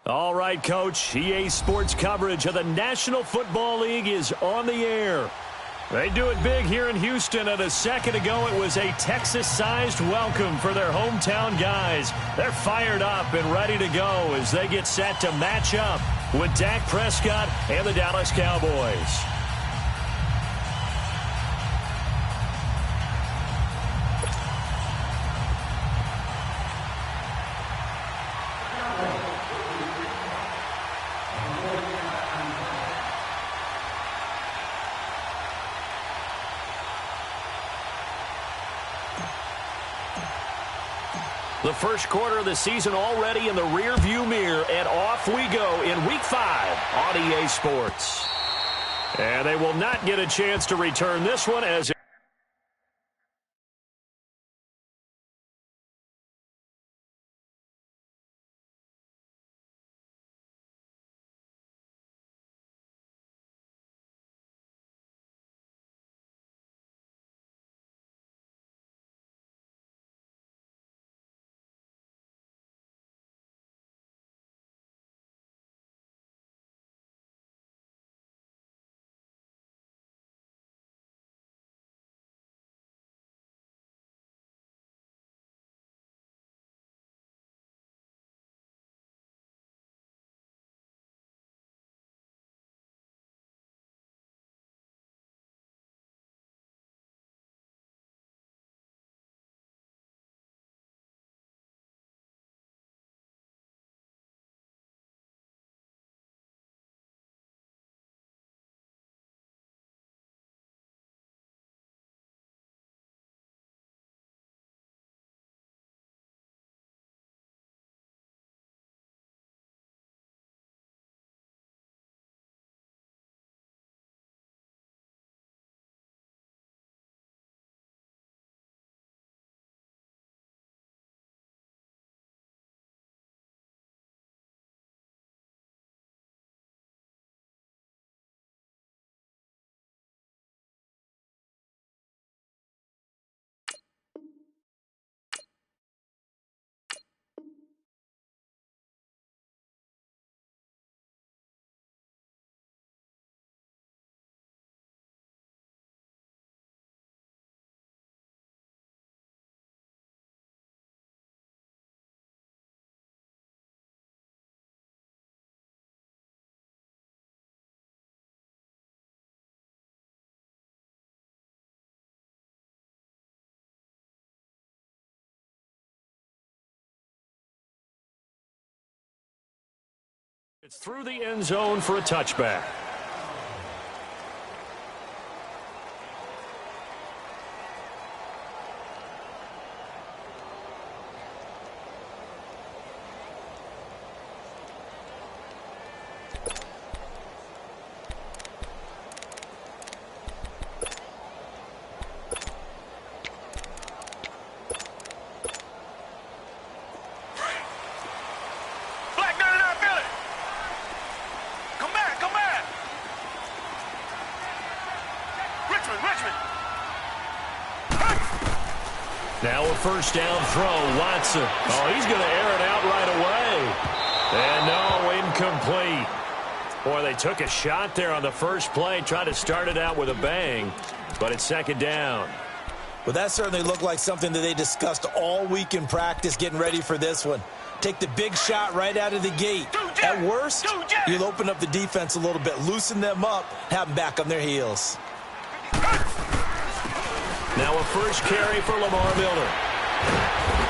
All right, Coach. EA Sports coverage of the National Football League is on the air. They do it big here in Houston, and a second ago it was a Texas-sized welcome for their hometown guys. They're fired up and ready to go as they get set to match up with Dak Prescott and the Dallas Cowboys. The first quarter of the season already in the rear-view mirror, and off we go in Week 5 on EA Sports. And they will not get a chance to return this one as it's through the end zone for a touchback. Now a first down throw, Watson. Oh, he's going to air it out right away. And no, incomplete. Boy, they took a shot there on the first play, tried to start it out with a bang, but it's second down. Well, that certainly looked like something that they discussed all week in practice getting ready for this one. Take the big shot right out of the gate. At worst, you'll open up the defense a little bit, loosen them up, have them back on their heels. Now a first carry for Lamar Miller.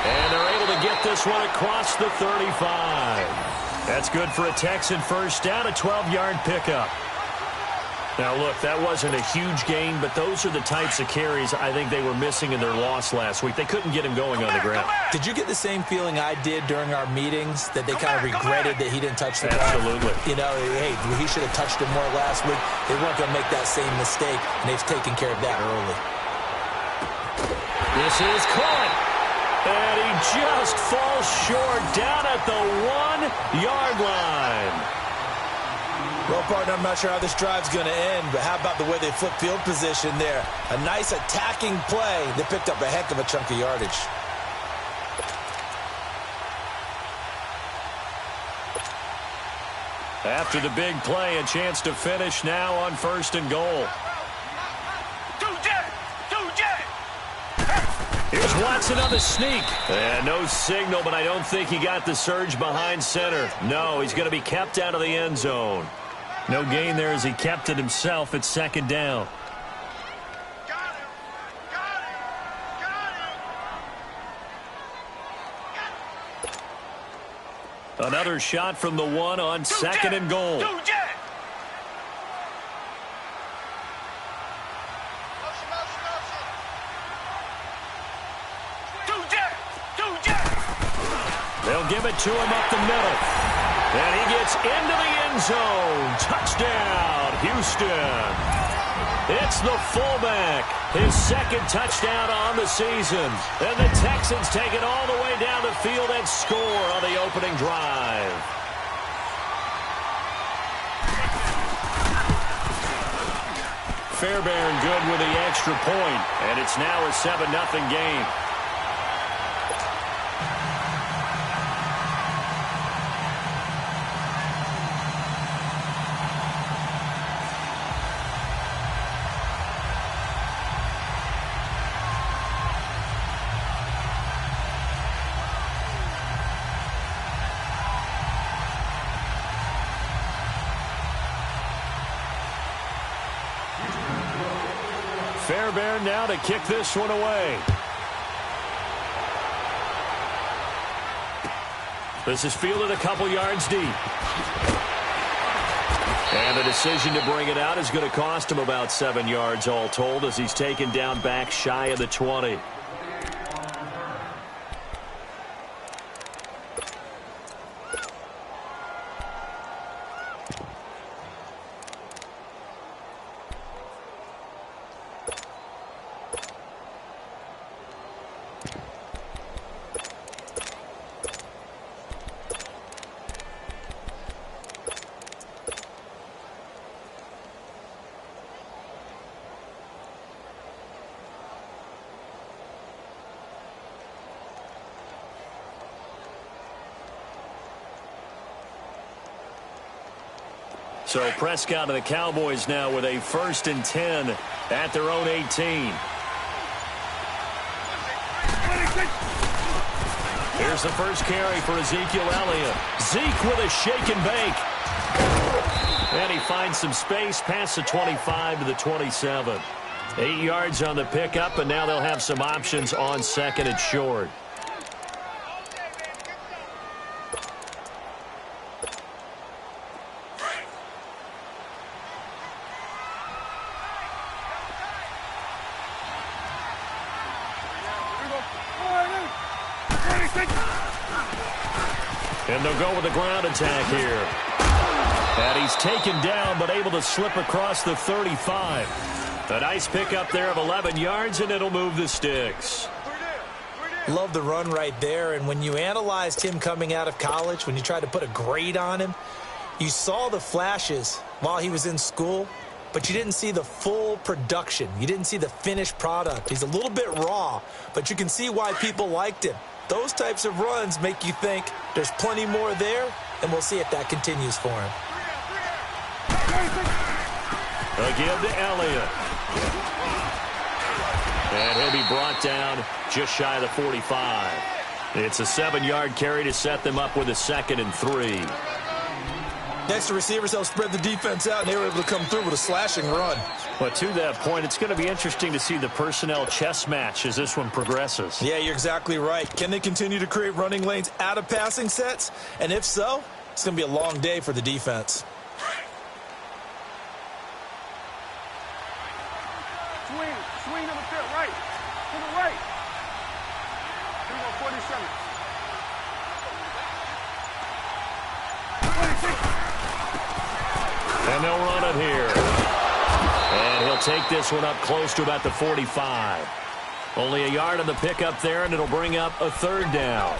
And they're able to get this one across the 35. That's good for a Texan first down, a 12-yard pickup. Now, look, that wasn't a huge gain, but those are the types of carries I think they were missing in their loss last week. They couldn't get him going on the ground. Did you get the same feeling I did during our meetings, that they kind of regretted that he didn't touch the ball? Absolutely. You know, hey, he should have touched it more last week. They weren't going to make that same mistake, and they've taken care of that early. This is caught. And he just falls short down at the 1-yard line. Well, partner, I'm not sure how this drive's going to end, but how about the way they flip field position there? A nice attacking play that picked up a heck of a chunk of yardage. After the big play, a chance to finish now on 1st and goal. Here's Watson on the sneak. And no signal, but I don't think he got the surge behind center. No, he's going to be kept out of the end zone. No gain there as he kept it himself at 2nd down. Another shot from the 1 on 2nd and goal. They'll give it to him up the middle. And he gets into the end zone. Touchdown, Houston. It's the fullback. His 2nd touchdown on the season. And the Texans take it all the way down the field and score on the opening drive. Fairbairn good with the extra point. And it's now a 7-0 game. Fairbairn now to kick this one away. This is fielded a couple yards deep. And the decision to bring it out is going to cost him about 7 yards all told as he's taken down back shy of the 20. So Prescott and the Cowboys now with a 1st and 10 at their own 18. Here's the first carry for Ezekiel Elliott. Zeke with a shake and bake. And he finds some space past the 25 to the 27. 8 yards on the pickup, and now they'll have some options on 2nd and short. And they'll go with the ground attack here. And he's taken down, but able to slip across the 35. A nice pickup there of 11 yards, and it'll move the sticks. Love the run right there. And when you analyzed him coming out of college, when you tried to put a grade on him, you saw the flashes while he was in school, but you didn't see the full production. You didn't see the finished product. He's a little bit raw, but you can see why people liked him. Those types of runs make you think there's plenty more there, and we'll see if that continues for him. Again to Elliott. And he'll be brought down just shy of the 45. It's a 7-yard carry to set them up with a 2nd and 3. Next, the receivers help spread the defense out, and they were able to come through with a slashing run. But to that point, it's going to be interesting to see the personnel chess match as this one progresses. Yeah, you're exactly right. Can they continue to create running lanes out of passing sets? And if so, it's going to be a long day for the defense. Swing number 10, right. To the right. Here we go, 47. 26. And they'll run it here. And he'll take this one up close to about the 45. Only a yard on the pickup there, and it'll bring up a 3rd down.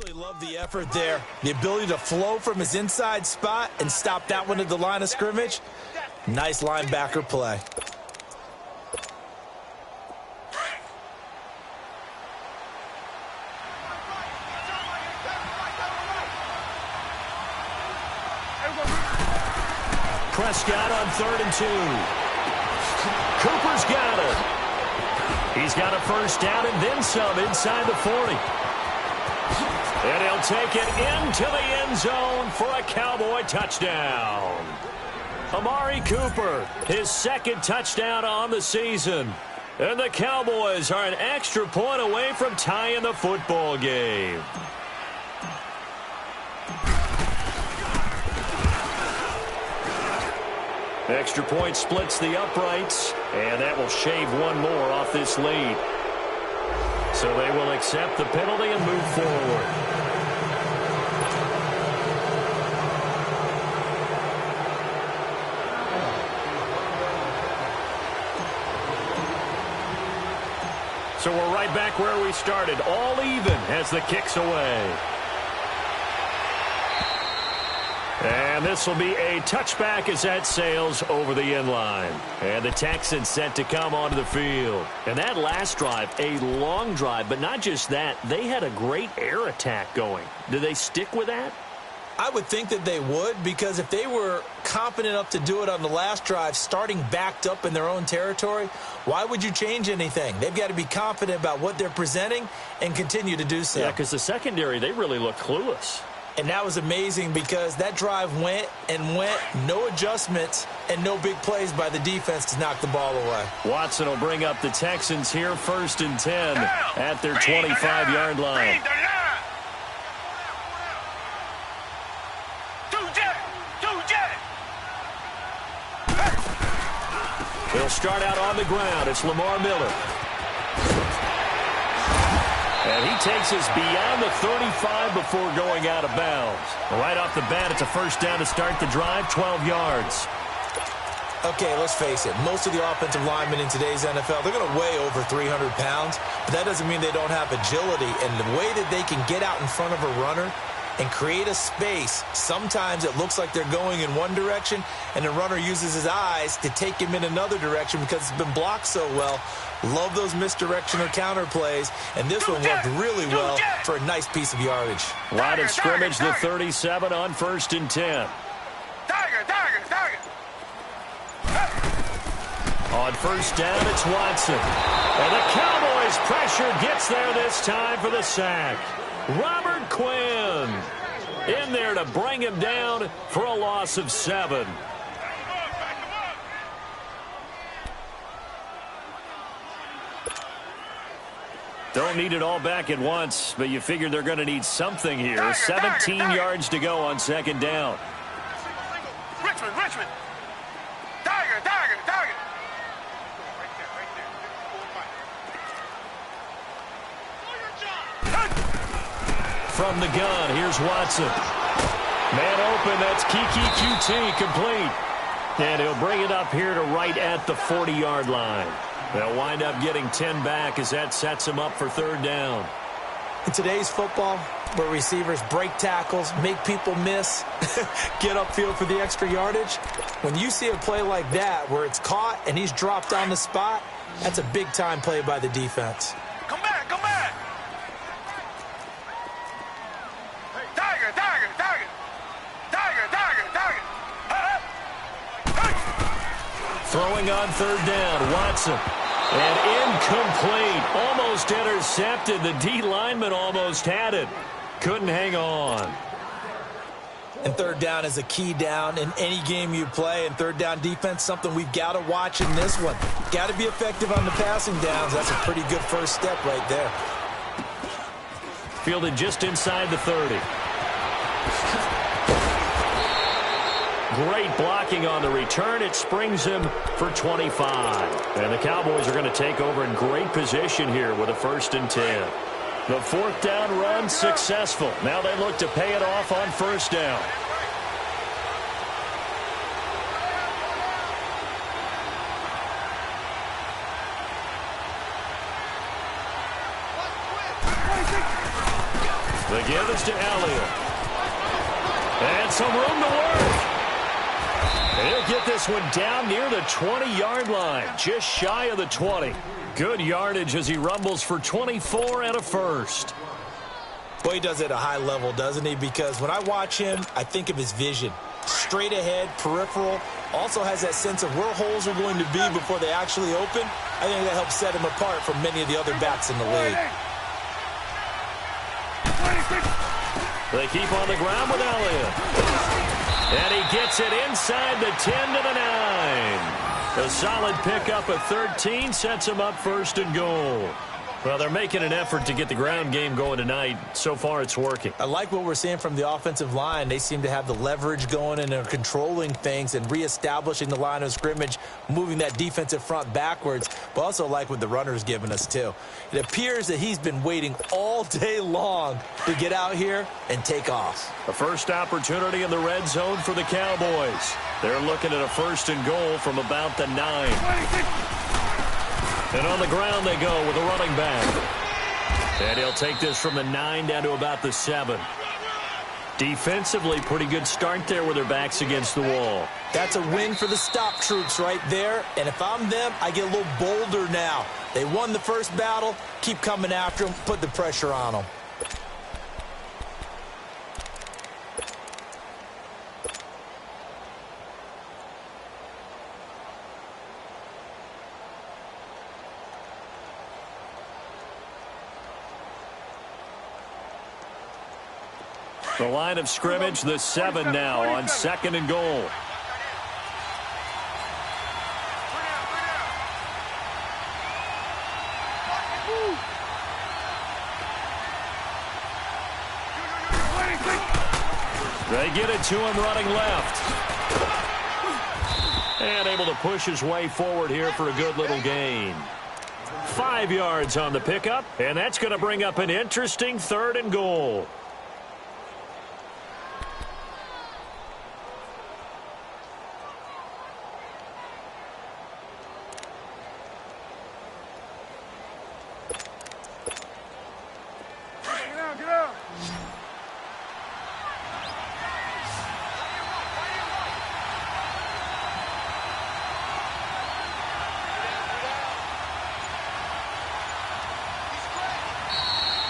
Absolutely love the effort there. The ability to flow from his inside spot and stop that one at the line of scrimmage. Nice linebacker play. Prescott on 3rd and 2. Cooper's got it. He's got a first down and then some inside the 40. And he'll take it into the end zone for a Cowboy touchdown. Amari Cooper, his 2nd touchdown on the season. And the Cowboys are an extra point away from tying the football game. Extra point splits the uprights, and that will shave one more off this lead. So they will accept the penalty and move forward. So we're right back where we started, all even as the kick's away. And this will be a touchback as that sails over the end line. And the Texans set to come onto the field. And that last drive, a long drive, but not just that, they had a great air attack going. Do they stick with that? I would think that they would, because if they were confident enough to do it on the last drive, starting backed up in their own territory, why would you change anything? They've got to be confident about what they're presenting and continue to do so. Yeah, because the secondary, they really look clueless. And that was amazing because that drive went and went, no adjustments and no big plays by the defense to knock the ball away. Watson will bring up the Texans here 1st and 10 at their 25-yard line. He'll start out on the ground. It's Lamar Miller. And he takes us beyond the 35 before going out of bounds. Right off the bat, it's a first down to start the drive, 12 yards. Okay, let's face it. Most of the offensive linemen in today's NFL, they're going to weigh over 300 pounds, but that doesn't mean they don't have agility. And the way that they can get out in front of a runner and create a space, sometimes it looks like they're going in one direction, and the runner uses his eyes to take him in another direction because it's been blocked so well. Love those misdirection or counter plays, and this one worked really well for a nice piece of yardage. Line of scrimmage, the 37 on 1st and 10. On first down, it's Watson. And the Cowboys pressure gets there this time for the sack. Robert Quinn in there to bring him down for a loss of 7. Don't need it all back at once, but you figure they're going to need something here. 17 yards to go on 2nd down. Richmond. Tiger. From the gun, here's Watson. Man open, that's Kiki QT complete. And he'll bring it up here to right at the 40-yard line. They'll wind up getting 10 back as that sets them up for 3rd down. In today's football, where receivers break tackles, make people miss, get upfield for the extra yardage, when you see a play like that where it's caught and he's dropped on the spot, that's a big-time play by the defense. Come back. Throwing on 3rd down, Watson. And incomplete. Almost intercepted. The D lineman almost had it. Couldn't hang on. And 3rd down is a key down in any game you play. And 3rd down defense, something we've got to watch in this one. Got to be effective on the passing downs. That's a pretty good first step right there. Fielded just inside the 30. Great blocking on the return. It springs him for 25. And the Cowboys are going to take over in great position here with a 1st and 10. The 4th down run successful. Now they look to pay it off on 1st down. The give is to Elliott. And some room to work. He'll get this one down near the 20-yard line, just shy of the 20. Good yardage as he rumbles for 24 and a first. Well, he does it at a high level, doesn't he? Because when I watch him, I think of his vision. Straight ahead, peripheral, also has that sense of where holes are going to be before they actually open. I think that helps set him apart from many of the other backs in the league. They keep on the ground with Elliott. And he gets it inside the 10 to the 9. A solid pickup of 13 sets him up first and goal. Well, they're making an effort to get the ground game going tonight. So far, it's working. I like what we're seeing from the offensive line. They seem to have the leverage going and are controlling things and reestablishing the line of scrimmage, moving that defensive front backwards, but also like what the runner's giving us, too. It appears that he's been waiting all day long to get out here and take off. A first opportunity in the red zone for the Cowboys. They're looking at a first and goal from about the 9. And on the ground they go with a running back. And he'll take this from the 9 down to about the 7. Defensively, pretty good start there with their backs against the wall. That's a win for the stop troops right there. And if I'm them, I get a little bolder now. They won the first battle. Keep coming after them. Put the pressure on them. The line of scrimmage, the 7 now on second and goal. They get it to him running left. And able to push his way forward here for a good little gain. 5 yards on the pickup, and that's going to bring up an interesting third and goal.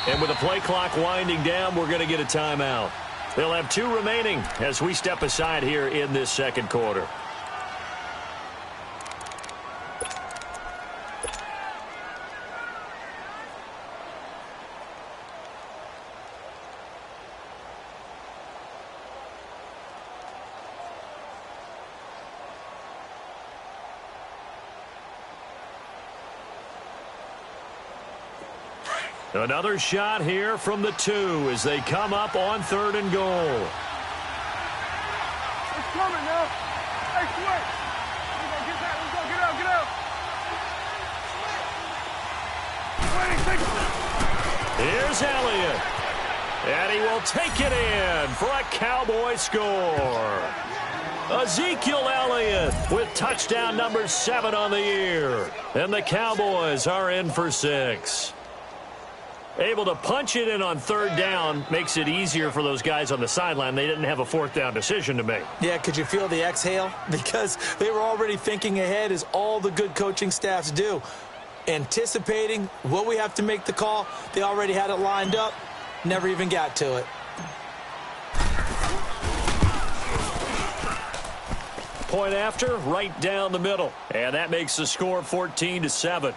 And with the play clock winding down, we're going to get a timeout. They'll have 2 remaining as we step aside here in this second quarter. Another shot here from the 2 as they come up on third and goal. It's coming now. Hey, switch. Let's go, get out, get out. Here's Elliott. And he will take it in for a Cowboy score. Ezekiel Elliott with touchdown number 7 on the year. And the Cowboys are in for 6. Able to punch it in on third down makes it easier for those guys on the sideline. They didn't have a fourth down decision to make. Yeah, could you feel the exhale? Because they were already thinking ahead, as all the good coaching staffs do. Anticipating what we have to make the call. They already had it lined up. Never even got to it. Point after, right down the middle. And that makes the score 14-7.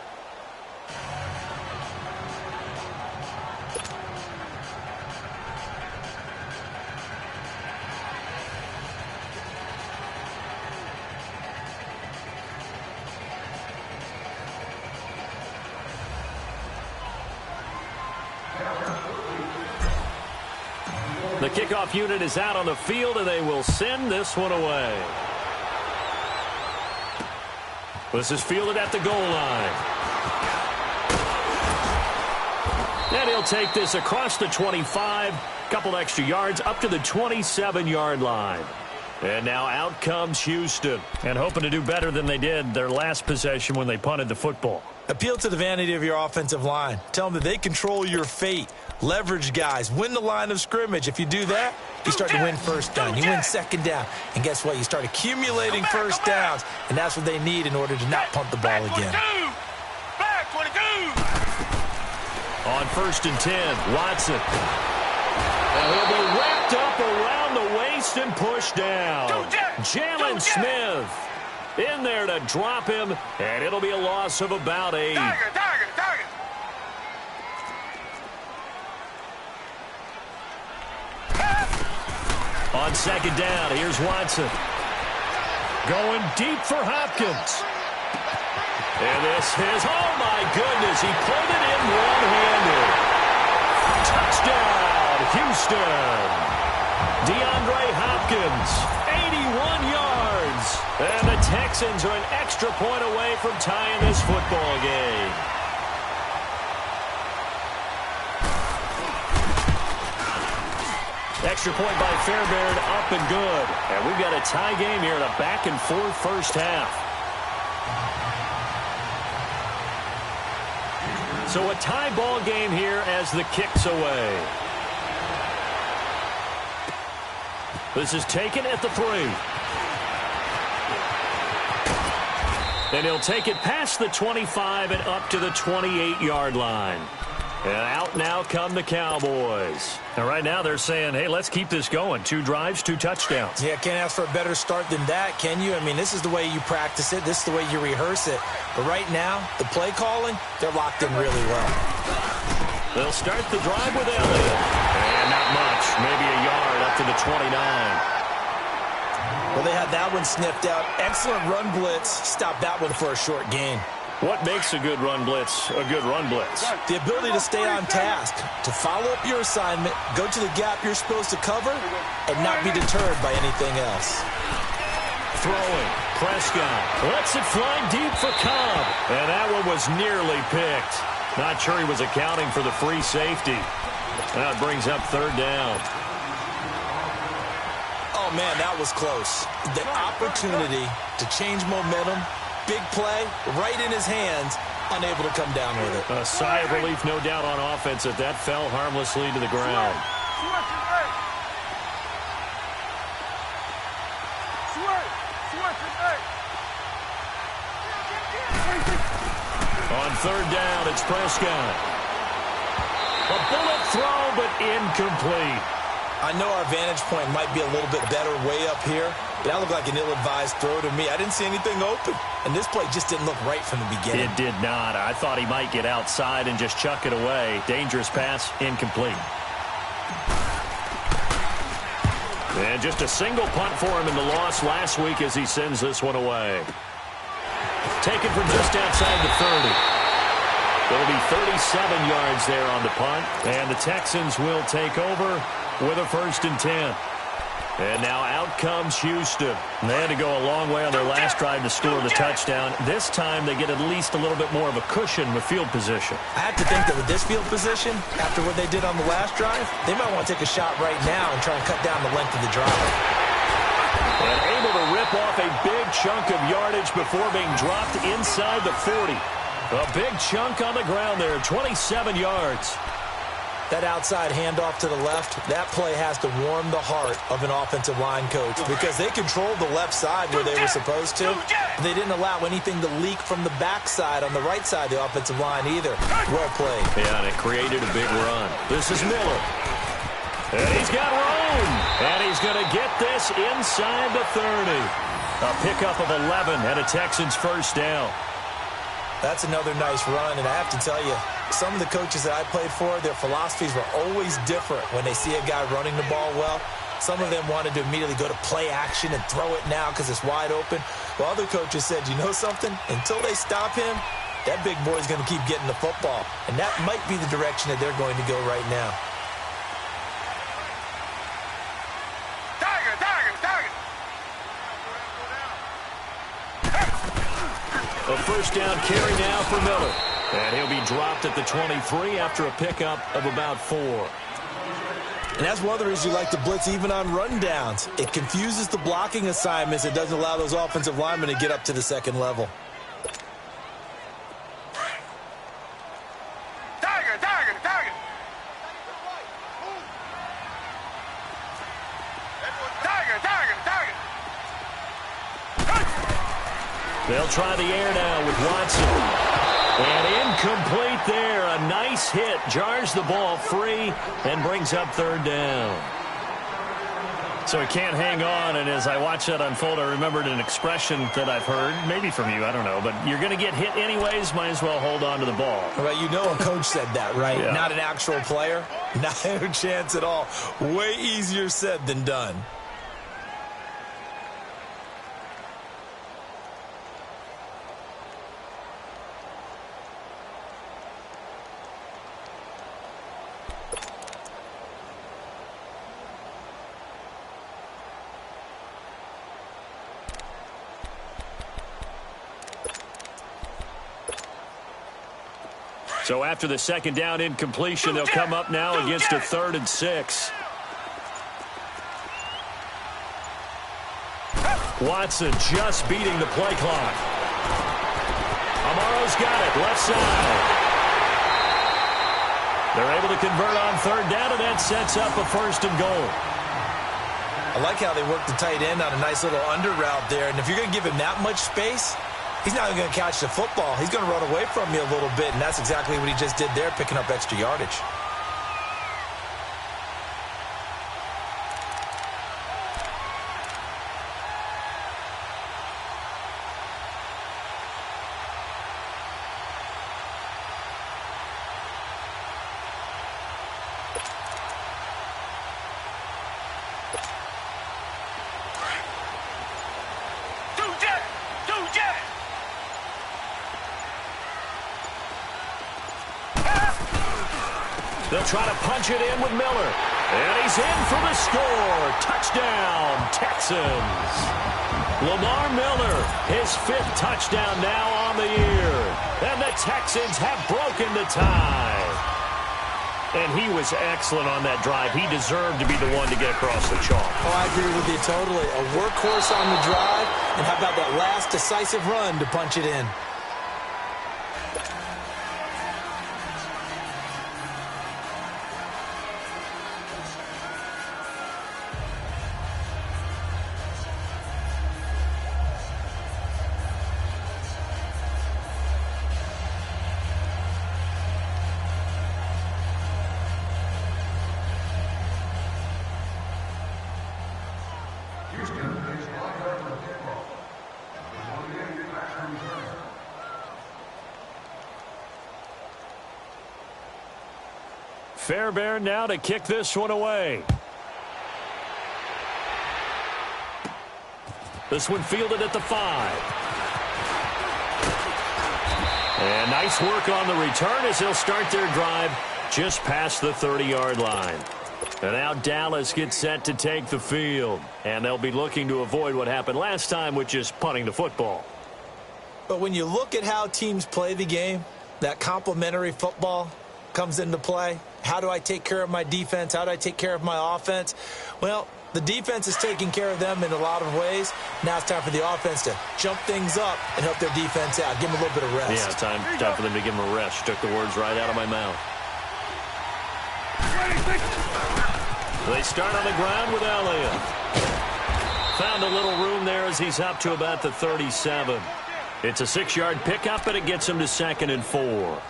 The kickoff unit is out on the field, and they will send this one away. This is fielded at the goal line. And he'll take this across the 25, couple extra yards, up to the 27-yard line. And now out comes Houston, and hoping to do better than they did their last possession when they punted the football. Appeal to the vanity of your offensive line. Tell them that they control your fate. leverage guys, win the line of scrimmage. If you do that, you start to win first down. You win second down. And guess what? You start accumulating first downs, and that's what they need in order to not punt the ball again. On 1st and 10, Watson. And he'll be wrapped up around the waist and pushed down. Jalen Smith in there to drop him, and it'll be a loss of about 8. On 2nd down, here's Watson. Going deep for Hopkins. And this is, oh my goodness, he pulled it in one-handed. Touchdown, Houston. DeAndre Hopkins, 81 yards. And the Texans are an extra point away from tying this football game. Extra point by Fairbairn, up and good. And we've got a tie game here in a back-and-forth first half. So a tie ball game here as the kick's away. This is taken at the 3. And he'll take it past the 25 and up to the 28-yard line. And out now come the Cowboys. And right now they're saying, hey, let's keep this going. 2 drives, 2 touchdowns. Yeah, can't ask for a better start than that, can you? I mean, this is the way you practice it. This is the way you rehearse it. But right now, the play calling, they're locked in really well. They'll start the drive with Elliott. And not much, maybe a yard up to the 29. Well, they had that one sniffed out. Excellent run blitz. Stopped that one for a short gain. What makes a good run blitz a good run blitz? The ability to stay on task, to follow up your assignment, go to the gap you're supposed to cover, and not be deterred by anything else. Throwing. Prescott lets it fly deep for Cobb. And that one was nearly picked. Not sure he was accounting for the free safety. That brings up 3rd down. Oh, man, that was close. The opportunity to change momentum, big play, right in his hands, unable to come down with it. A sigh of relief, no doubt, on offense if that fell harmlessly to the ground. On 3rd down, it's Prescott. A bullet throw, but incomplete. I know our vantage point might be a little bit better way up here, but that looked like an ill-advised throw to me. I didn't see anything open, and this play just didn't look right from the beginning. It did not. I thought he might get outside and just chuck it away. Dangerous pass, incomplete. And just a single punt for him in the loss last week as he sends this one away. Taken from just outside the 30. It'll be 37 yards there on the punt, and the Texans will take over with a 1st and 10. And now out comes Houston. They had to go a long way on their last drive to score the touchdown. This time they get at least a little bit more of a cushion with field position. I have to think that with this field position, after what they did on the last drive, they might want to take a shot right now and try and cut down the length of the drive. And able to rip off a big chunk of yardage before being dropped inside the 40. A big chunk on the ground there, 27 yards. That outside handoff to the left, that play has to warm the heart of an offensive line coach because they controlled the left side where they were supposed to. They didn't allow anything to leak from the backside on the right side of the offensive line either. Well played. Yeah, and it created a big run. This is Miller. And he's got room. And he's going to get this inside the 30. A pickup of 11 and a Texans 1st down. That's another nice run, and I have to tell you, some of the coaches that I played for, their philosophies were always different when they see a guy running the ball well. Some of them wanted to immediately go to play action and throw it now because it's wide open. While other coaches said, you know something? Until they stop him, that big boy's going to keep getting the football. And that might be the direction that they're going to go right now. A 1st down carry now for Miller. And he'll be dropped at the 23 after a pickup of about 4. And that's one of the reasons you like to blitz even on rundowns. It confuses the blocking assignments. It doesn't allow those offensive linemen to get up to the 2nd level. They'll try the air now with Watson. And incomplete there. A nice hit. Jars the ball free and brings up third down. So he can't hang on, and as I watch that unfold, I remembered an expression that I've heard, maybe from you, I don't know, but you're going to get hit anyways, might as well hold on to the ball. Well, you know a coach said that, right? Yeah. Not an actual player. Not a chance at all. Way easier said than done. So after the second down incompletion, they'll come up now against a 3rd and 6. Watson just beating the play clock. Amaro's got it, left side. They're able to convert on 3rd down, and that sets up a 1st and goal. I like how they work the tight end on a nice little under route there, and if you're going to give him that much space, he's not going to catch the football. He's going to run away from you a little bit, and that's exactly what he just did there, picking up extra yardage. They'll try to punch it in with Miller. And he's in for the score. Touchdown, Texans. Lamar Miller, his 5th touchdown now on the year. And the Texans have broken the tie. And he was excellent on that drive. He deserved to be the one to get across the chalk. Oh, I agree with you totally. A workhorse on the drive. And how about that last decisive run to punch it in? Fairbairn now to kick this one away. This one fielded at the 5. And nice work on the return as they'll start their drive just past the 30-yard line. And now Dallas gets set to take the field. And they'll be looking to avoid what happened last time, which is punting the football. But when you look at how teams play the game, that complementary football comes into play. How do I take care of my defense? How do I take care of my offense? Well, the defense is taking care of them in a lot of ways. Now it's time for the offense to jump things up and help their defense out. Give them a little bit of rest. Yeah, time for them to give them a rest. You took the words right out of my mouth. They start on the ground with Elliott. Found a little room there as he's up to about the 37. It's a 6-yard pickup, but it gets him to 2nd and 4.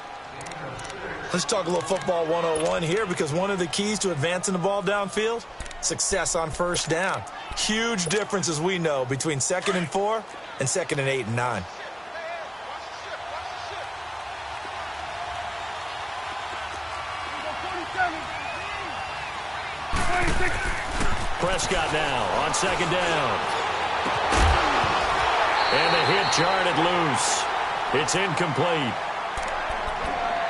Let's talk a little football 101 here, because one of the keys to advancing the ball downfield, success on 1st down. Huge difference, as we know, between 2nd and 4 and 2nd and 8 and 9. Prescott now on 2nd down. And the hit jarred it loose. It's incomplete.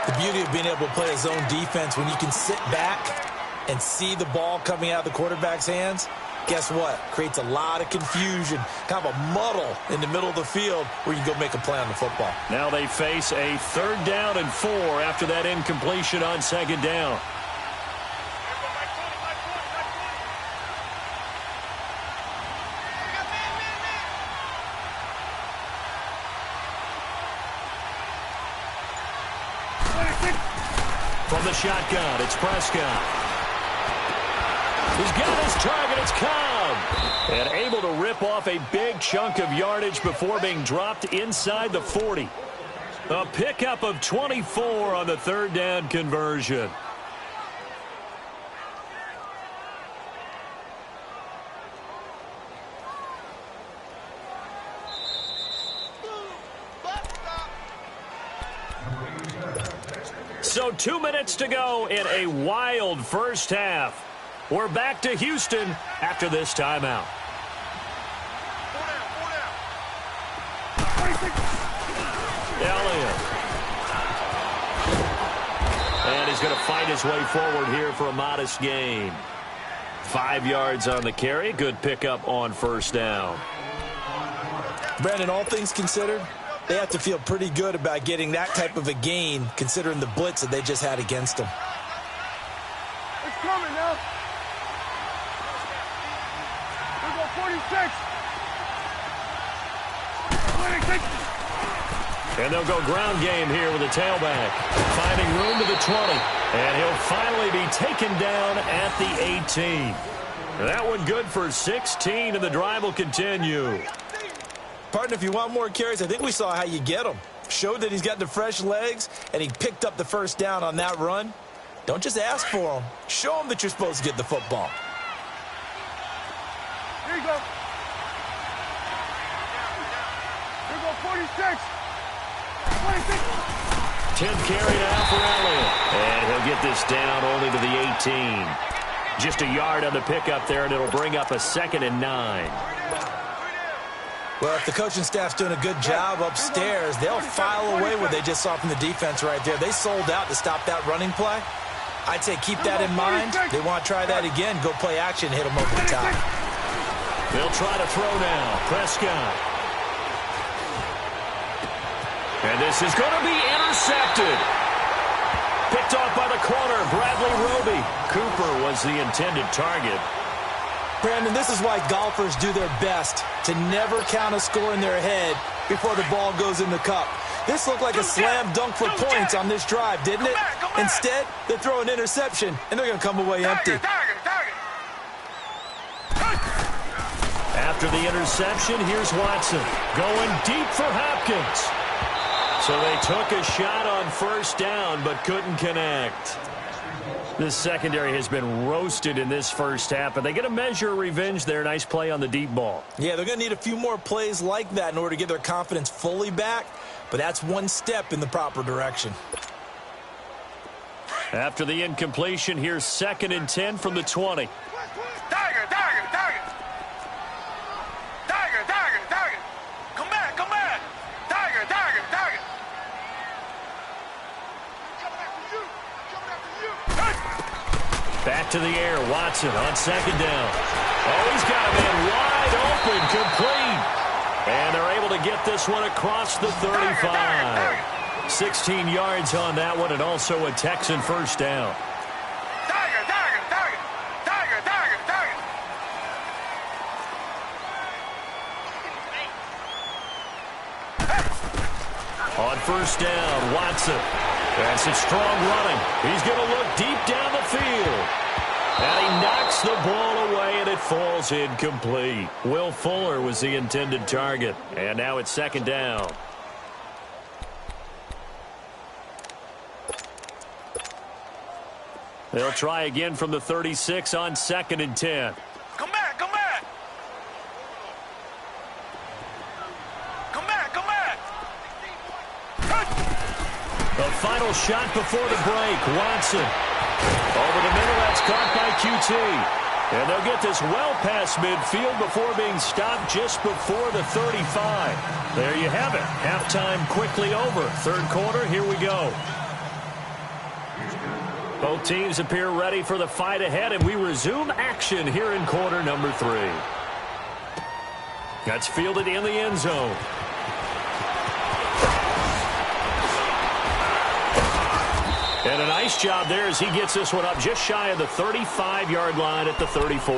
The beauty of being able to play a zone defense, when you can sit back and see the ball coming out of the quarterback's hands, guess what? Creates a lot of confusion, kind of a muddle in the middle of the field where you can go make a play on the football. Now they face a 3rd down and 4 after that incompletion on 2nd down. From the shotgun, it's Prescott. He's got his target. It's Cobb. And able to rip off a big chunk of yardage before being dropped inside the 40. A pickup of 24 on the third down conversion. So 2 minutes to go in a wild first half. We're back to Houston after this timeout. Elliott. And he's going to fight his way forward here for a modest gain. 5 yards on the carry. Good pickup on first down. Brandon, all things considered, they have to feel pretty good about getting that type of a gain considering the blitz that they just had against them. It's coming now. We go 46. 26. And they'll go ground game here with a tailback. Finding room to the 20. And he'll finally be taken down at the 18. That one good for 16, and the drive will continue. Partner, if you want more carries, I think we saw how you get them. Showed that he's got the fresh legs, and he picked up the first down on that run. Don't just ask for them. Show them that you're supposed to get the football. Here you go. Here you go, 46. 26. 10th carry now for Elliott. And he'll get this down only to the 18. Just a yard on the pickup there, and it'll bring up a 2nd and 9. Well, if the coaching staff's doing a good job upstairs, they'll file away what they just saw from the defense right there. They sold out to stop that running play. I'd say keep that in mind. They want to try that again. Go play action, hit them over the top. They'll try to throw now. Prescott. And this is going to be intercepted. Picked off by the corner, Bradley Roby. Cooper was the intended target. Brandon, this is why golfers do their best to never count a score in their head before the ball goes in the cup. This looked like a slam dunk for points on this drive, didn't it? Instead, they throw an interception, and they're going to come away empty. After the interception, here's Watson going deep for Hopkins. So they took a shot on first down but couldn't connect. This secondary has been roasted in this first half, but they get a measure of revenge there. Nice play on the deep ball. Yeah, they're going to need a few more plays like that in order to get their confidence fully back, but that's one step in the proper direction. After the incompletion, here's 2nd and 10 from the 20. Tiger. Come back. Tiger. Back to the air, Watson on 2nd down. Oh, he's got a man wide open, complete. And they're able to get this one across the 35. 16 yards on that one, and also a Texan first down. Tiger. On first down, Watson. That's it, strong running. He's going to look deep down the field. And he knocks the ball away, and it falls incomplete. Will Fuller was the intended target. And now it's 2nd down. They'll try again from the 36 on 2nd and 10. Come back. The final shot before the break. Watson. Over the middle, that's caught by QT. And they'll get this well past midfield before being stopped just before the 35. There you have it. Halftime quickly over. Third quarter, here we go. Both teams appear ready for the fight ahead, and we resume action here in quarter number 3. That's fielded in the end zone. And a nice job there as he gets this one up just shy of the 35-yard line at the 34.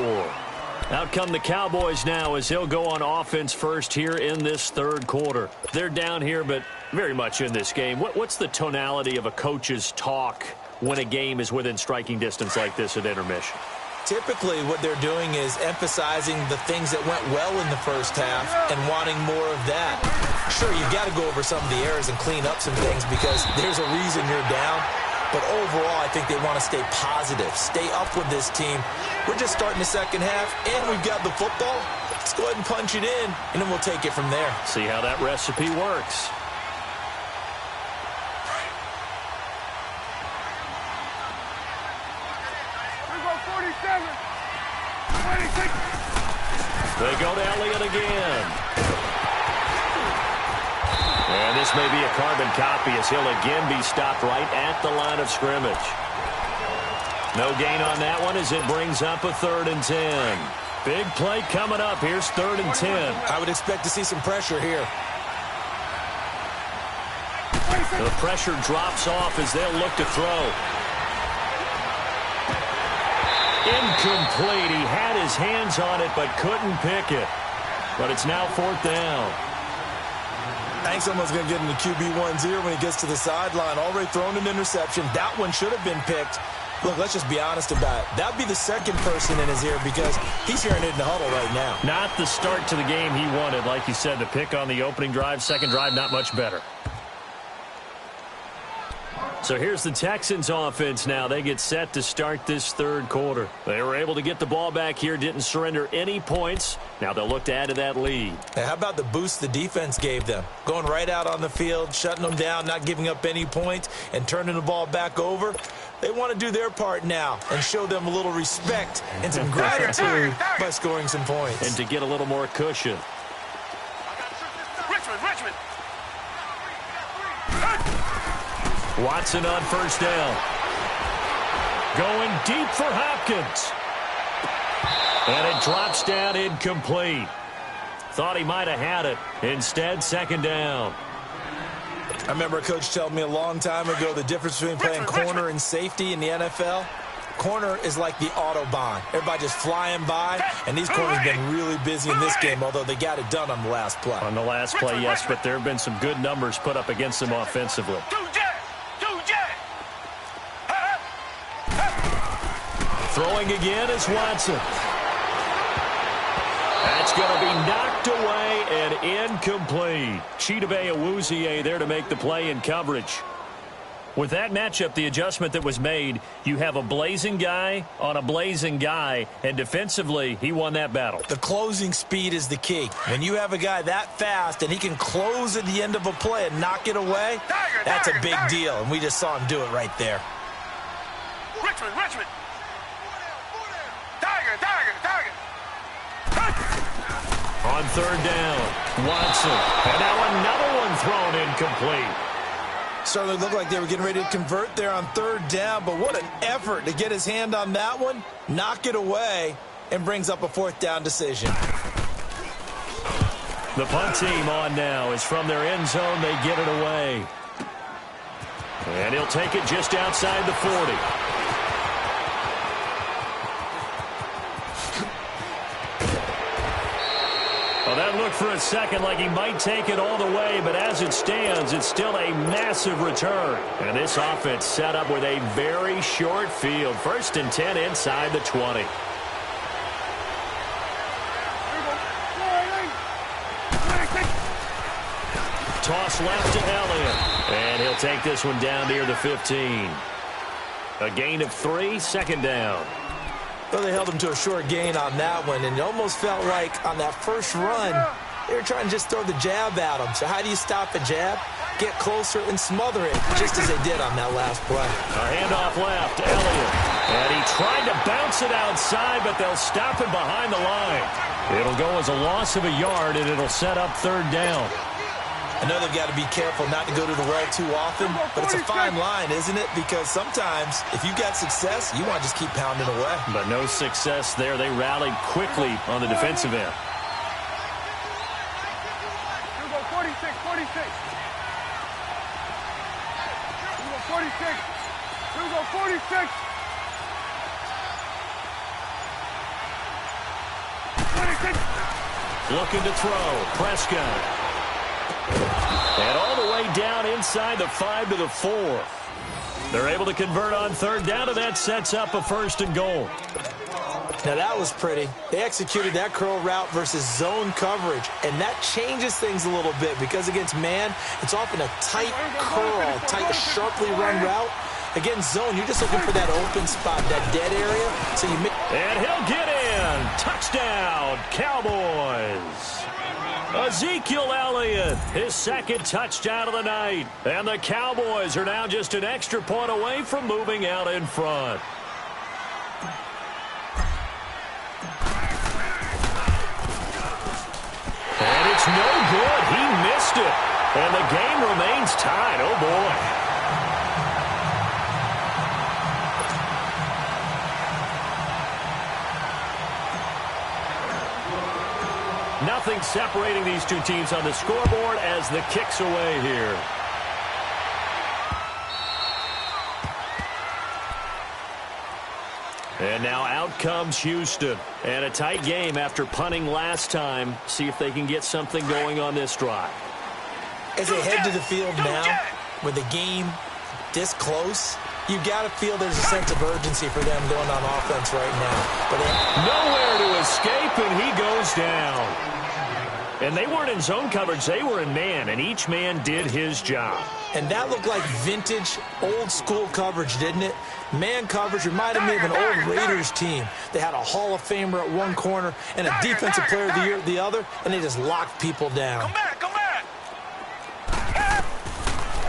Out come the Cowboys now as he'll go on offense first here in this third quarter. They're down here, but very much in this game. What's the tonality of a coach's talk when a game is within striking distance like this at intermission? Typically, what they're doing is emphasizing the things that went well in the first half and wanting more of that. Sure, you've got to go over some of the errors and clean up some things because there's a reason you're down. But overall, I think they want to stay positive, stay up with this team. We're just starting the second half, and we've got the football. Let's go ahead and punch it in, and then we'll take it from there. See how that recipe works. They go to Elliott again. And this may be a carbon copy as he'll again be stopped right at the line of scrimmage. No gain on that one as it brings up a 3rd and 10. Big play coming up. Here's 3rd and 10. I would expect to see some pressure here. The pressure drops off as they'll look to throw. Incomplete. He had his hands on it but couldn't pick it. But it's now 4th down. I think someone's going to get into QB1-0 when he gets to the sideline. Already thrown an interception. That one should have been picked. Look, let's just be honest about it. That would be the second person in his ear because he's hearing it in the huddle right now. Not the start to the game he wanted. Like you said, the pick on the opening drive, second drive, not much better. So here's the Texans offense now. They get set to start this 3rd quarter. They were able to get the ball back here, didn't surrender any points. Now they'll look to add to that lead. Hey, how about the boost the defense gave them? Going right out on the field, shutting them down, not giving up any points, and turning the ball back over. They want to do their part now and show them a little respect and some gratitude by scoring some points. And to get a little more cushion. Richmond. Watson on 1st down. Going deep for Hopkins. And it drops down incomplete. Thought he might have had it. Instead, 2nd down. I remember a coach telling me a long time ago the difference between playing corner and safety in the NFL. Corner is like the Autobahn. Everybody just flying by, and these corners have been really busy in this game, although they got it done on the last play. On the last play, yes, but there have been some good numbers put up against them offensively. Throwing again is Watson. That's going to be knocked away and incomplete. Chidobe Awuzie there to make the play in coverage. With that matchup, the adjustment that was made, you have a blazing guy on a blazing guy, and defensively, he won that battle. The closing speed is the key. When you have a guy that fast and he can close at the end of a play and knock it away, that's a big deal, and we just saw him do it right there. Richmond. On 3rd down, Watson. And now another one thrown incomplete. Certainly looked like they were getting ready to convert there on 3rd down, but what an effort to get his hand on that one, knock it away, and brings up a 4th down decision. The punt team on now is from their end zone. They get it away. And he'll take it just outside the 40. Well, that looked for a second like he might take it all the way, but as it stands, it's still a massive return. And this offense set up with a very short field. 1st and 10 inside the 20. Toss left to Elliott. And he'll take this one down near the 15. A gain of 3, 2nd down. Well, they held him to a short gain on that one, and it almost felt like on that first run, they were trying to just throw the jab at him. So how do you stop a jab? Get closer and smother it, just as they did on that last play. A handoff left, Elliott. And he tried to bounce it outside, but they'll stop him behind the line. It'll go as a loss of a yard, and it'll set up 3rd down. I know they've got to be careful not to go to the well too often, but it's a fine line, isn't it? Because sometimes, if you've got success, you want to just keep pounding away. But no success there. They rallied quickly on the defensive end. 46. 46. Looking to throw. Prescott. And all the way down inside the 5 to the 4. They're able to convert on 3rd down, and that sets up a 1st and goal. Now that was pretty. They executed that curl route versus zone coverage, and that changes things a little bit because against man, it's often a tight curl, tight, sharply run route. Against zone, you're just looking for that open spot, that dead area. So you and he'll get in. Touchdown, Cowboys. Ezekiel Elliott, his second touchdown of the night. And the Cowboys are now just an extra point away from moving out in front. And it's no good. He missed it. And the game remains tied. Oh, boy. Nothing separating these two teams on the scoreboard as the kick's away here. And now out comes Houston. And a tight game after punting last time. See if they can get something going on this drive. As they head to the field now, with the game this close, you got to feel there's a sense of urgency for them going on offense right now. But nowhere to escape, and he goes down. And they weren't in zone coverage. They were in man, and each man did his job. And that looked like vintage, old-school coverage, didn't it? Man coverage reminded me of an old Raiders team. They had a Hall of Famer at one corner and a Defensive Player of the Year at the other, and they just locked people down. Come back, come back.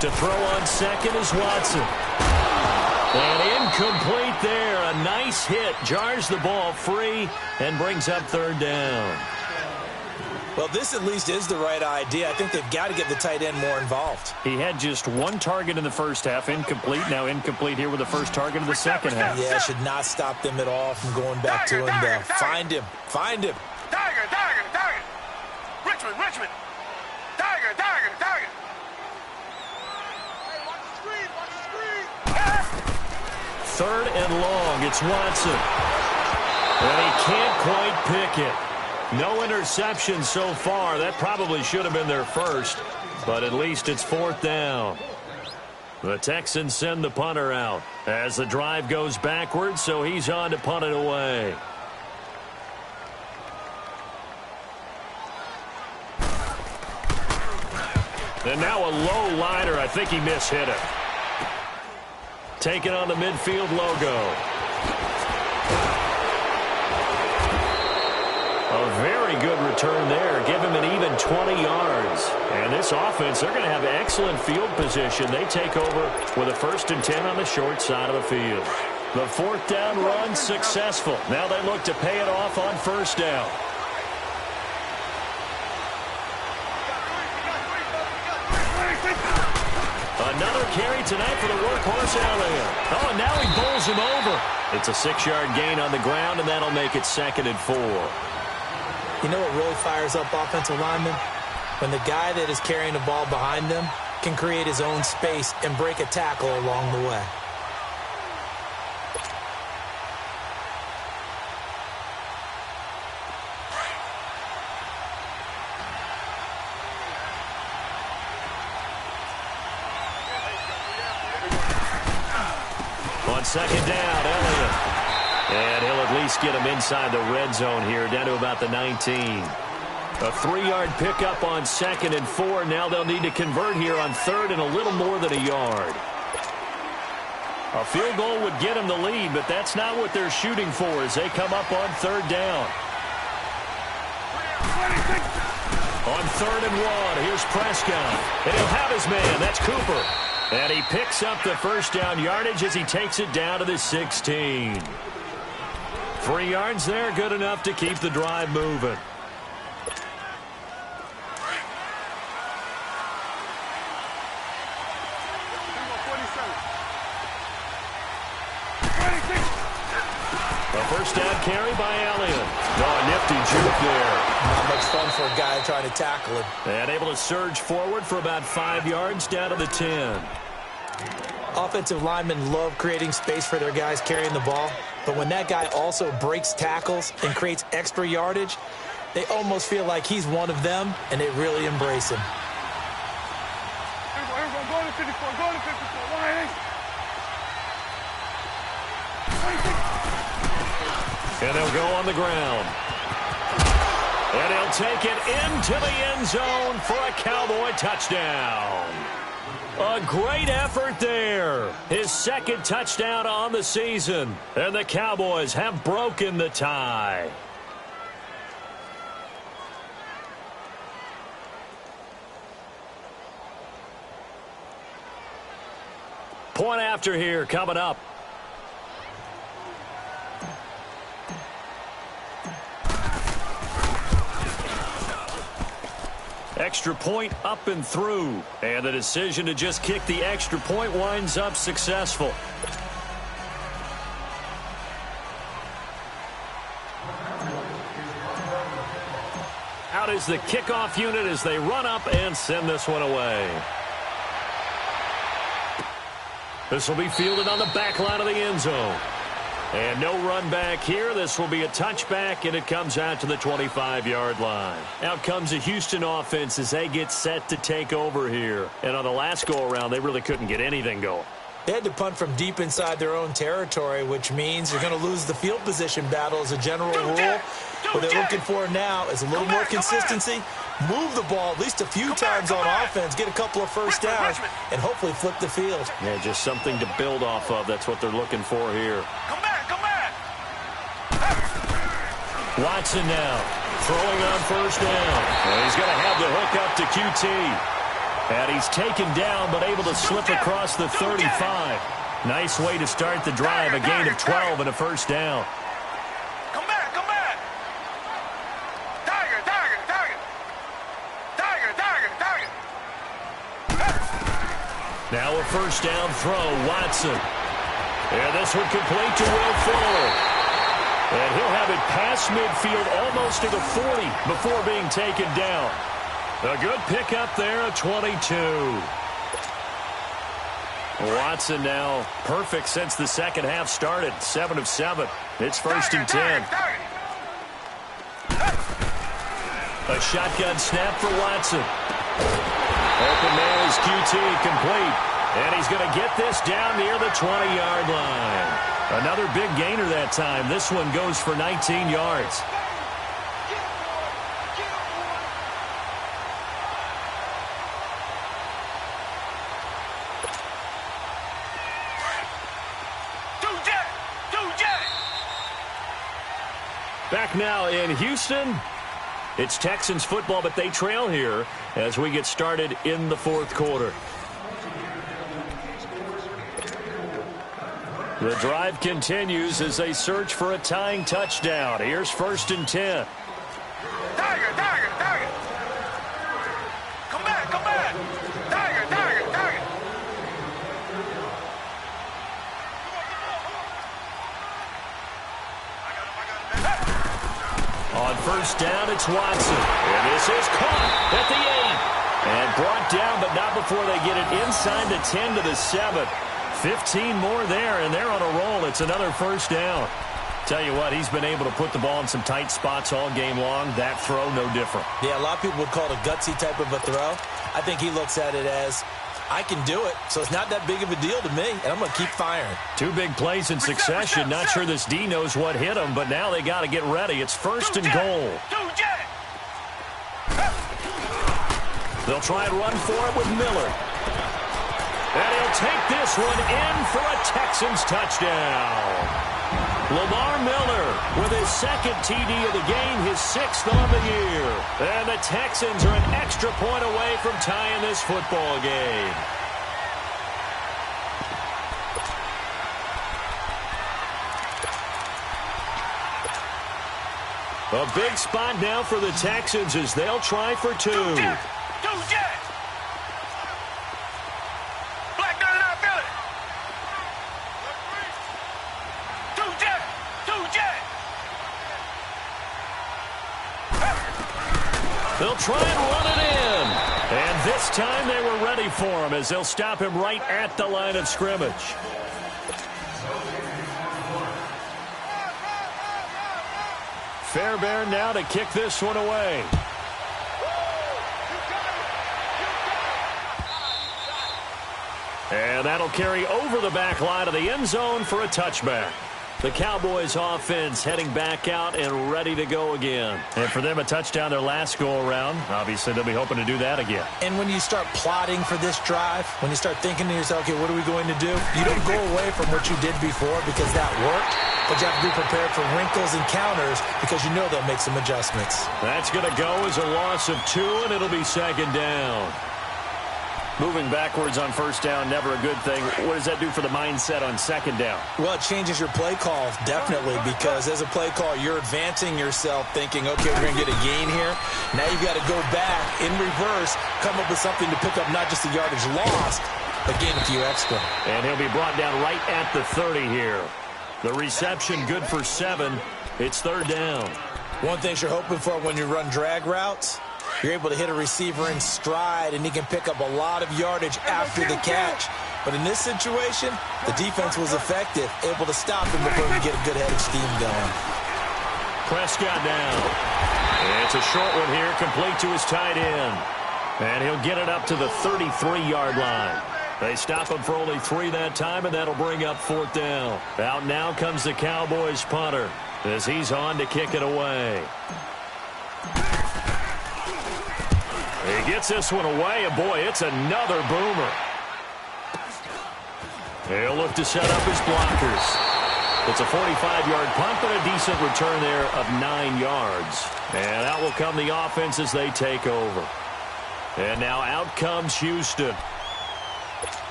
To throw on second is Watson. And incomplete there. A nice hit. Jars the ball free and brings up third down. Well, this at least is the right idea. I think they've got to get the tight end more involved. He had just one target in the first half, incomplete. Now incomplete here with the first target of the second half. Yeah, should not stop them at all from going back to him, though. Find him. Find him. Tiger. Richmond. Tiger. Hey, watch the screen. Third and long. It's Watson. And he can't quite pick it. No interception so far. That probably should have been their first, but at least it's fourth down. The Texans send the punter out as the drive goes backwards, so he's on to punt it away. And now a low liner. I think he mishit it. Taking on the midfield logo. A very good return there. Give him an even 20 yards. And this offense, they're going to have excellent field position. They take over with a 1st and 10 on the short side of the field. The fourth down run successful. Now they look to pay it off on first down. Another carry tonight for the workhorse Elliott. Oh, and now he bowls him over. It's a 6-yard gain on the ground, and that'll make it 2nd and 4. You know what really fires up offensive linemen? When the guy that is carrying the ball behind them can create his own space and break a tackle along the way. On second down, Elliott. And he'll at least get him inside the red zone here, down to about the 19. A 3-yard pickup on 2nd and 4. Now they'll need to convert here on 3rd and a little more than a yard. A field goal would get them the lead, but that's not what they're shooting for as they come up on 3rd down. On 3rd and 1, here's Prescott. And he'll have his man. That's Cooper. And he picks up the first down yardage as he takes it down to the 16. 3 yards there, good enough to keep the drive moving. A first down carry by Elliott. Oh, nifty juke there. Not much fun for a guy trying to tackle him. And able to surge forward for about 5 yards down to the 10. Offensive linemen love creating space for their guys carrying the ball, but when that guy also breaks tackles and creates extra yardage, they almost feel like he's one of them, and they really embrace him. Go to 54, And they'll go on the ground. And he'll take it into the end zone for a Cowboy touchdown. A great effort there. His second touchdown on the season. And the Cowboys have broken the tie. Point after here coming up. Extra point up and through. And the decision to just kick the extra point winds up successful. Out is the kickoff unit as they run up and send this one away. This will be fielded on the back line of the end zone. And no run back here. This will be a touchback, and it comes out to the 25-yard line. Out comes the Houston offense as they get set to take over here. And on the last go-around, they really couldn't get anything going. They had to punt from deep inside their own territory, which means you're going to lose the field position battle as a general rule. What they're looking for now is a little more consistency. Move the ball at least a few times on offense, get a couple of first downs, and hopefully flip the field. Yeah, just something to build off of. That's what they're looking for here. Come back. Watson now throwing on first down. And he's going to have the hook up to QT. And he's taken down but able to slip across the 35. Nice way to start the drive. A gain of 12 and a first down. Come back. Tiger. Now a first down throw, Watson. And this one complete to Will Fuller. And he'll have it past midfield almost to the 40 before being taken down. A good pickup there at 22. Watson now perfect since the second half started. 7 of 7. It's first and 10. A shotgun snap for Watson. Open man is QT, complete. And he's going to get this down near the 20-yard line. Another big gainer that time. This one goes for 19 yards. Back now in Houston. It's Texans football, but they trail here as we get started in the fourth quarter. The drive continues as they search for a tying touchdown. Here's first and 10. Tiger. Come back. Tiger. On first down, it's Watson. And this is caught at the 8. And brought down, but not before they get it inside the 10 to the 7. 15 more there, and they're on a roll. It's another first down. Tell you what, he's been able to put the ball in some tight spots all game long. That throw, no different. Yeah, a lot of people would call it a gutsy type of a throw. I think he looks at it as, I can do it, so it's not that big of a deal to me, and I'm going to keep firing. 2 big plays in succession. Not sure this D knows what hit him, but now they got to get ready. It's first and goal. They'll try and run for it with Miller. And he'll take this one in for a Texans touchdown. Lamar Miller with his second TD of the game, his 6th on the year. And the Texans are an extra point away from tying this football game. A big spot now for the Texans as they'll try for 2. They'll try and run it in. And this time they were ready for him as they'll stop him right at the line of scrimmage. Fairbairn now to kick this one away. And that'll carry over the back line of the end zone for a touchback. The Cowboys offense heading back out and ready to go again. And for them, a touchdown their last go-around. Obviously, they'll be hoping to do that again. And when you start plotting for this drive, when you start thinking to yourself, okay, what are we going to do? You don't go away from what you did before because that worked, but you have to be prepared for wrinkles and counters because you know they'll make some adjustments. That's going to go as a loss of 2, and it'll be second down. Moving backwards on first down, never a good thing. What does that do for the mindset on second down? Well, it changes your play call, definitely, because as a play call, you're advancing yourself thinking, okay, we're going to get a gain here. Now you've got to go back in reverse, come up with something to pick up not just the yardage lost, but gain a few extra. And he'll be brought down right at the 30 here. The reception good for 7. It's third down. One thing you're hoping for when you run drag routes, you're able to hit a receiver in stride, and he can pick up a lot of yardage after the catch. But in this situation, the defense was effective, able to stop him before he get a good head of steam going. Prescott down. It's a short one here, complete to his tight end. And he'll get it up to the 33-yard line. They stop him for only 3 that time, and that'll bring up fourth down. Out now comes the Cowboys punter as he's on to kick it away. He gets this one away, and boy, it's another boomer. He'll look to set up his blockers. It's a 45-yard punt, but a decent return there of 9 yards. And out will come the offense as they take over. And now out comes Houston.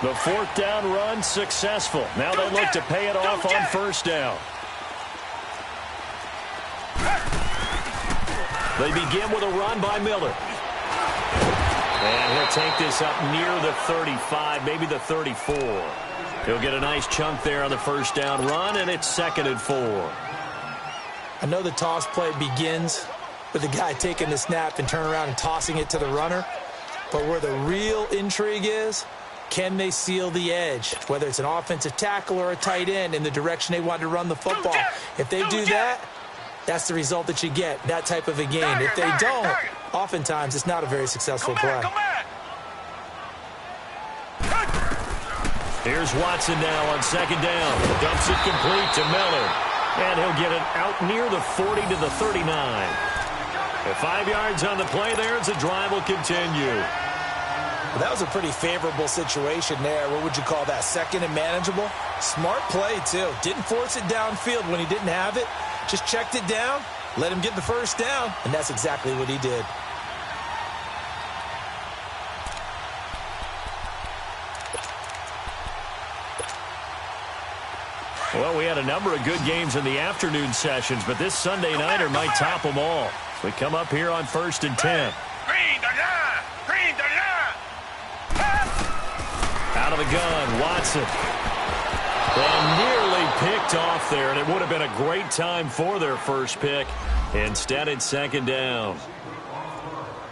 The fourth down run successful. Now they look to pay it off on first down. They begin with a run by Miller. And he'll take this up near the 35, maybe the 34. He'll get a nice chunk there on the first down run, and it's 2nd and 4. I know the toss play begins with the guy taking the snap and turning around and tossing it to the runner. But where the real intrigue is, can they seal the edge, whether it's an offensive tackle or a tight end, in the direction they want to run the football? If they do that, that's the result that you get, that type of a gain. If they don't, oftentimes it's not a very successful play. Here's Watson now on second down. Dumps it complete to Miller. And he'll get it out near the 40 to the 39. At 5 yards on the play there as the drive will continue. Well, that was a pretty favorable situation there. What would you call that? Second and manageable? Smart play, too. Didn't force it downfield when he didn't have it. Just checked it down, let him get the first down, and that's exactly what he did. Well, we had a number of good games in the afternoon sessions, but this Sunday nighter might top them all. We come up here on 1st and 10. Out of the gun, Watson. And nearly picked off there, and it would have been a great time for their first pick. Instead, it's second down.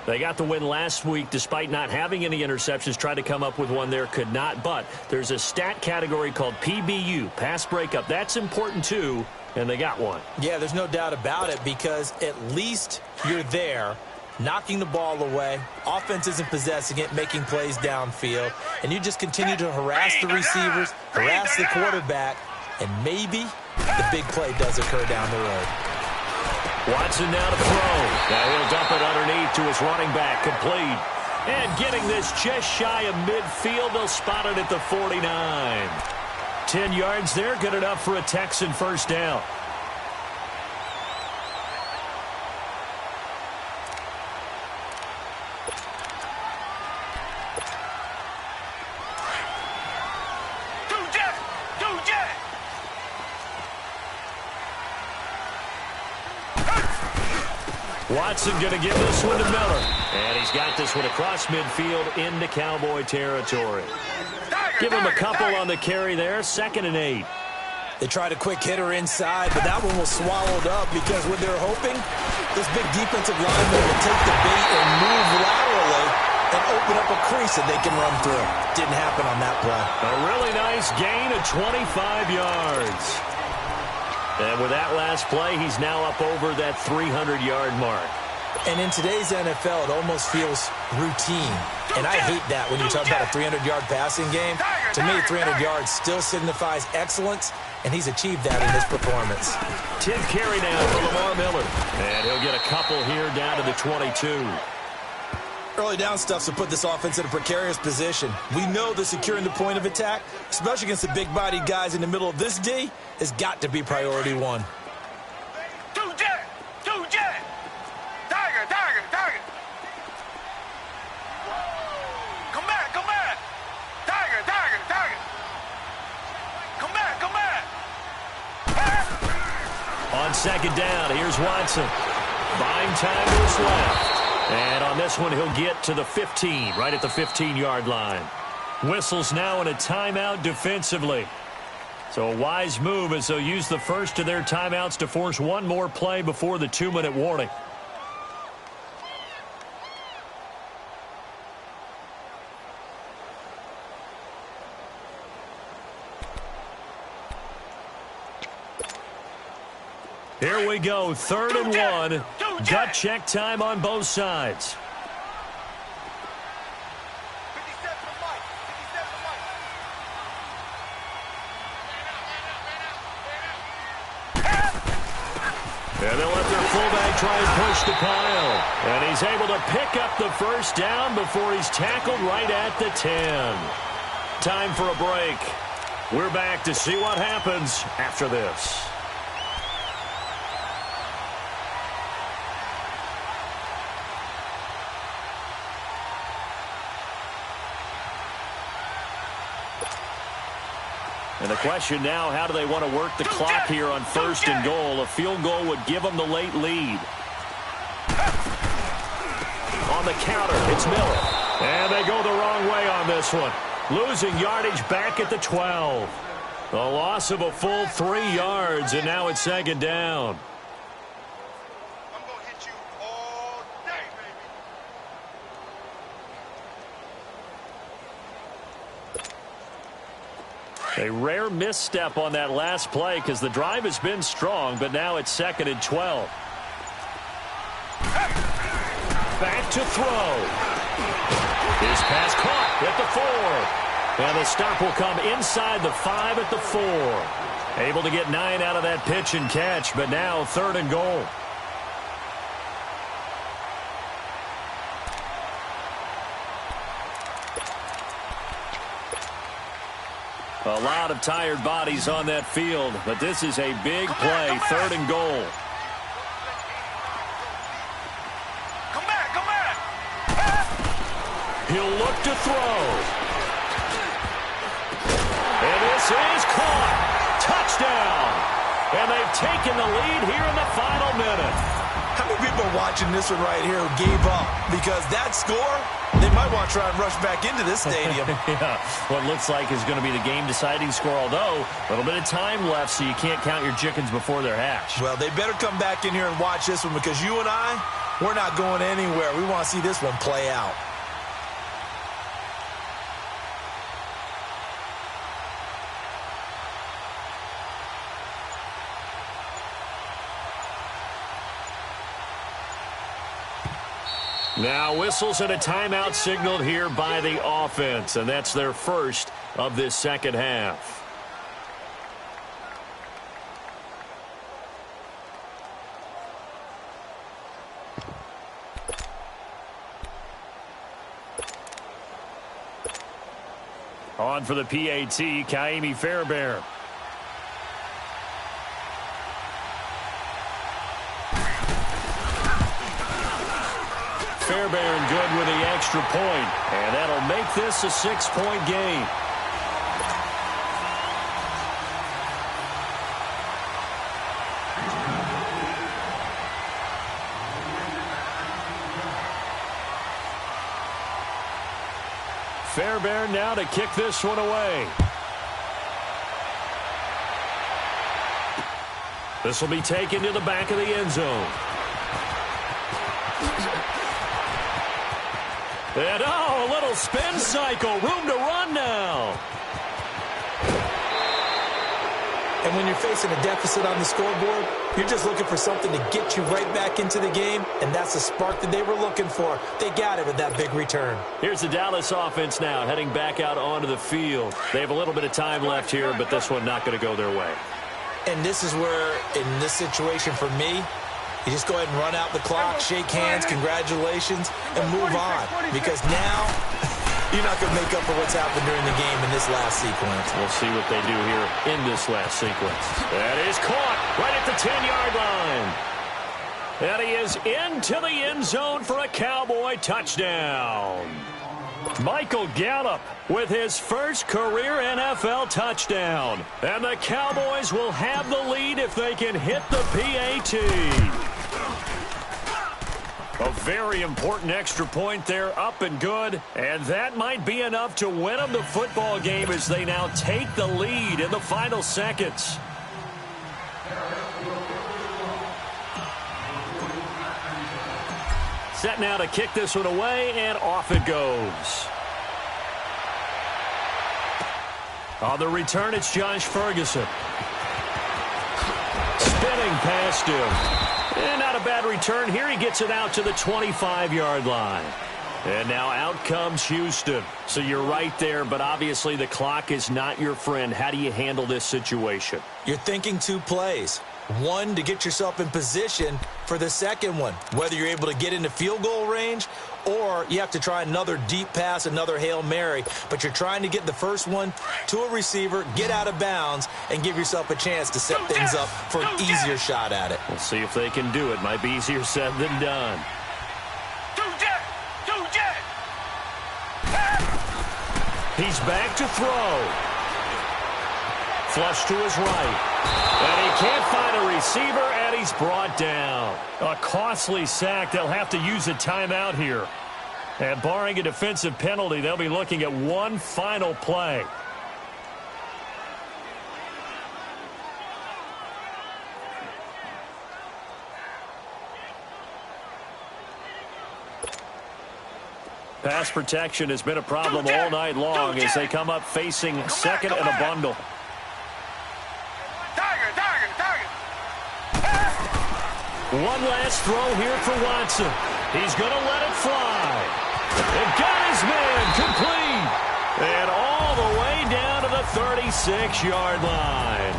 They got the win last week despite not having any interceptions. Tried to come up with one there, could not. But there's a stat category called PBU, pass breakup. That's important, too, and they got one. Yeah, there's no doubt about it, because at least you're there, knocking the ball away. Offense isn't possessing it, making plays downfield. And you just continue to harass the receivers, harass the quarterback, and maybe the big play does occur down the road. Watson now to throw. Now he'll dump it underneath to his running back, complete. And getting this just shy of midfield, they'll spot it at the 49. 10 yards there, good enough for a Texan first down. Watson going to give this one to Miller. And he's got this one across midfield into Cowboy territory. Give him a couple on the carry there. 2nd and 8. They tried a quick hitter inside, but that one was swallowed up because what they're hoping, this big defensive lineman will take the bait and move laterally and open up a crease that they can run through. Didn't happen on that play. A really nice gain of 25 yards. And with that last play, he's now up over that 300-yard mark. And in today's NFL, it almost feels routine. And I hate that when you talk about a 300-yard passing game. To me, 300 yards still signifies excellence, and he's achieved that in this performance. 10 carry now for Lamar Miller. And he'll get a couple here down to the 22. Early down stuffs will put this offense in a precarious position. We know that securing the point of attack, especially against the big-bodied guys in the middle of this D, has got to be priority one. On second down, here's Watson. Buying time to his left. And on this one, he'll get to the 15, right at the 15-yard line. Whistles now in a timeout defensively. So a wise move as they'll use the first of their timeouts to force one more play before the 2-minute warning. Here we go, 3rd and 1. Gut check time on both sides. And they'll let their fullback try and push the pile. And he's able to pick up the first down before he's tackled right at the 10. Time for a break. We're back to see what happens after this. And the question now, how do they want to work the clock here on 1st and goal? A field goal would give them the late lead. On the counter, it's Miller. And they go the wrong way on this one. Losing yardage back at the 12. A loss of a full 3 yards, and now it's 2nd down. A rare misstep on that last play because the drive has been strong, but now it's 2nd and 12. Back to throw. His pass caught at the 4. And the stop will come inside the 5 at the 4. Able to get 9 out of that pitch and catch, but now 3rd and goal. A lot of tired bodies on that field, but this is a big play, 3rd and goal. He'll look to throw. And this is caught. Touchdown. And they've taken the lead here in the final minute. How many people are watching this one right here who gave up? Because that score, they might want to try and rush back into this stadium. Yeah, what looks like is going to be the game-deciding score, although a little bit of time left, so you can't count your chickens before they're hatched. Well, they better come back in here and watch this one because you and I, we're not going anywhere. We want to see this one play out. Now whistles and a timeout signaled here by the offense, and that's their first of this 2nd half. On for the PAT, Kaimi Fairbairn. Fairbairn good with the extra point, and that'll make this a 6-point game. Fairbairn now to kick this one away. This will be taken to the back of the end zone. And a little spin cycle. Room to run now. And when you're facing a deficit on the scoreboard, you're just looking for something to get you right back into the game, and that's the spark that they were looking for. They got it with that big return. Here's the Dallas offense now, heading back out onto the field. They have a little bit of time left here, but this one not going to go their way. And this is where, in this situation for me, you just go ahead and run out the clock, shake hands, congratulations, and move on. Because now, you're not going to make up for what's happened during the game in this last sequence. We'll see what they do here in this last sequence. That is caught right at the 10-yard line. And he is into the end zone for a Cowboy touchdown. Michael Gallup with his first career NFL touchdown. And the Cowboys will have the lead if they can hit the PAT. A very important extra point there, up and good. And that might be enough to win them the football game as they now take the lead in the final seconds. Set now to kick this one away, and off it goes. On the return, it's Josh Ferguson. Spinning past him. And not a bad return here. He gets it out to the 25-yard line. And now out comes Houston. So you're right there, but obviously the clock is not your friend. How do you handle this situation? You're thinking two plays. One, to get yourself in position for the second one, whether you're able to get into field goal range or you have to try another deep pass, another Hail Mary. But you're trying to get the first one to a receiver, get out of bounds, and give yourself a chance to set things up for an easier shot at it. We'll see if they can do it. Might be easier said than done. He's back to throw. Flush to his right. And he can't find a receiver, and he's brought down. A costly sack. They'll have to use a timeout here. And barring a defensive penalty, they'll be looking at one final play. Pass protection has been a problem all night long as they come up facing second and a bundle. One last throw here for Watson. He's going to let it fly. And got his man complete. And all the way down to the 36-yard line.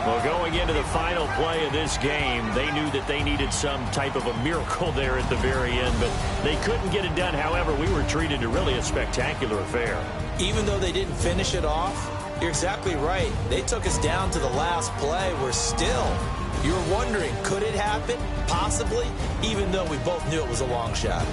Well, going into the final play of this game, they knew that they needed some type of a miracle there at the very end, but they couldn't get it done. However, we were treated to really a spectacular affair. Even though they didn't finish it off, you're exactly right. They took us down to the last play. We're still, you're wondering, could it happen? Possibly, even though we both knew it was a long shot.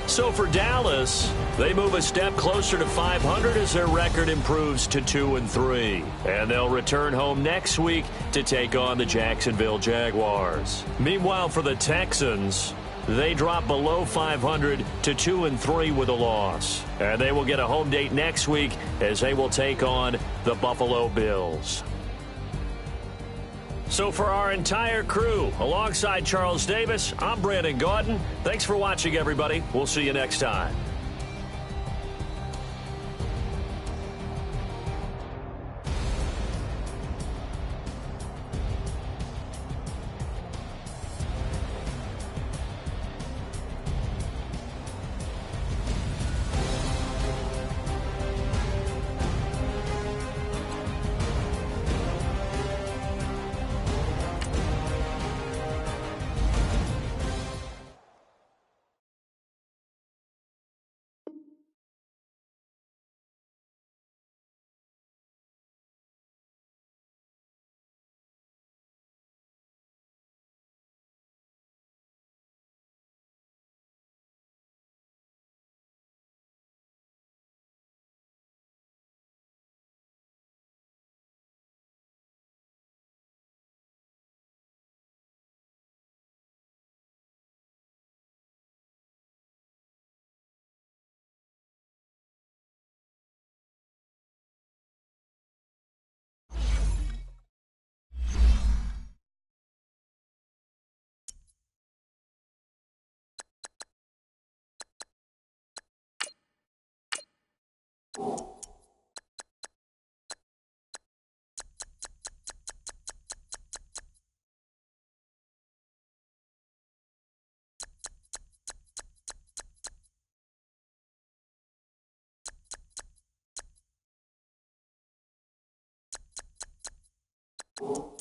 So for Dallas, they move a step closer to 500 as their record improves to 2-3. And they'll return home next week to take on the Jacksonville Jaguars. Meanwhile, for the Texans, they drop below 500 to 2-3 with a loss. And they will get a home date next week as they will take on the Buffalo Bills. So for our entire crew, alongside Charles Davis, I'm Brandon Gaudin. Thanks for watching, everybody. We'll see you next time. you